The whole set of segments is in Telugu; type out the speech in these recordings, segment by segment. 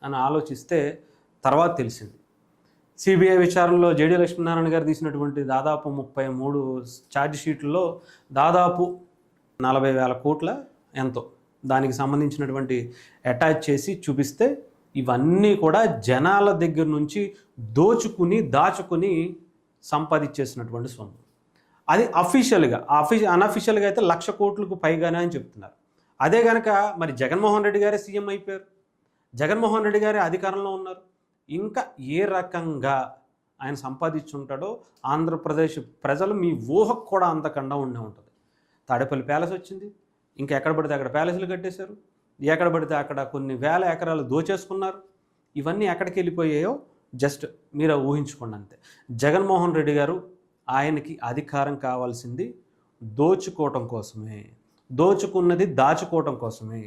అని ఆలోచిస్తే తర్వాత తెలిసింది. సిబిఐ విచారణలో జేడీ లక్ష్మీనారాయణ గారు తీసినటువంటి దాదాపు 33 ఛార్జ్ షీట్లలో దాదాపు 40,000 కోట్ల ఎంతో దానికి సంబంధించినటువంటి అటాచ్ చేసి చూపిస్తే ఇవన్నీ కూడా జనాల దగ్గర నుంచి దోచుకుని దాచుకుని సంపాదించేసినటువంటి సొమ్ము. అది అఫీషియల్గా, అన్అఫీషియల్గా అయితే 1,00,000 కోట్లకు పైగానే అని చెప్తున్నారు. అదే కనుక మరి జగన్మోహన్ రెడ్డి గారే సీఎం అయిపోయారు, జగన్మోహన్ రెడ్డి గారే అధికారంలో ఉన్నారు. ఇంకా ఏ రకంగా ఆయన సంపాదించుంటాడో ఆంధ్రప్రదేశ్ ప్రజలు మీ ఊహకు కూడా అంతకుండా ఉండే ఉంటుంది. తాడేపల్లి ప్యాలెస్ వచ్చింది, ఇంకా ఎక్కడ పడితే అక్కడ ప్యాలెస్లు కట్టేశారు, ఎక్కడ పడితే అక్కడ కొన్ని వేల ఎకరాలు దోచేసుకున్నారు. ఇవన్నీ ఎక్కడికి వెళ్ళిపోయాయో జస్ట్ మీరు ఊహించుకోండి అంతే. జగన్మోహన్ రెడ్డి గారు ఆయనకి అధికారం కావాల్సింది దోచుకోవటం కోసమే, దోచుకున్నది దాచుకోవటం కోసమే.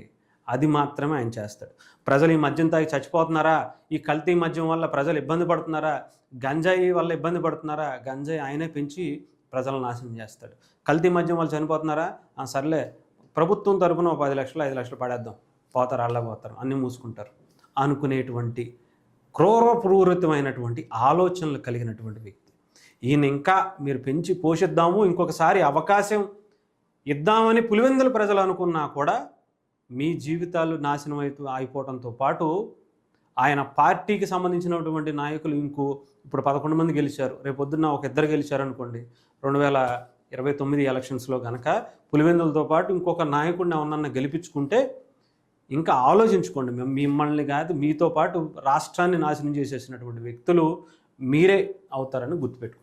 అది మాత్రమే ఆయన చేస్తాడు. ప్రజలు ఈ మద్యం తాగి చచ్చిపోతున్నారా, ఈ కల్తీ మద్యం వల్ల ప్రజలు ఇబ్బంది పడుతున్నారా, గంజాయి వల్ల ఇబ్బంది పడుతున్నారా, గంజాయి ఆయనే పెంచి ప్రజలను నాశనం చేస్తాడు. కల్తీ మద్యం వల్ల చనిపోతున్నారా, సర్లే ప్రభుత్వం తరపున 10 లక్షలు 5 లక్షలు పడేద్దాం, పోతారు అల్లబోతారు, అన్నీ మూసుకుంటారు అనుకునేటువంటి క్రూరపూరితమైనటువంటి ఆలోచనలు కలిగినటువంటి వ్యక్తి ఈయన. ఇంకా మీరు పెంచి పోషిద్దాము, ఇంకొకసారి అవకాశం ఇద్దామని పులివెందుల ప్రజలు అనుకున్నా కూడా మీ జీవితాలు నాశనం అయిపోవడంతో పాటు ఆయన పార్టీకి సంబంధించినటువంటి నాయకులు ఇప్పుడు 11 మంది గెలిచారు, రేపొద్దున్న ఒక 2 గెలిచారు అనుకోండి. 2029 ఎలక్షన్స్లో కనుక పులివెందులతో పాటు ఇంకొక నాయకుడిని ఎవరన్నా గెలిపించుకుంటే ఇంకా ఆలోచించుకోండి. మిమ్మల్ని కాదు, మీతో పాటు రాష్ట్రాన్ని నాశనం చేసేసినటువంటి వ్యక్తులు మీరే అవుతారని గుర్తుపెట్టుకోండి.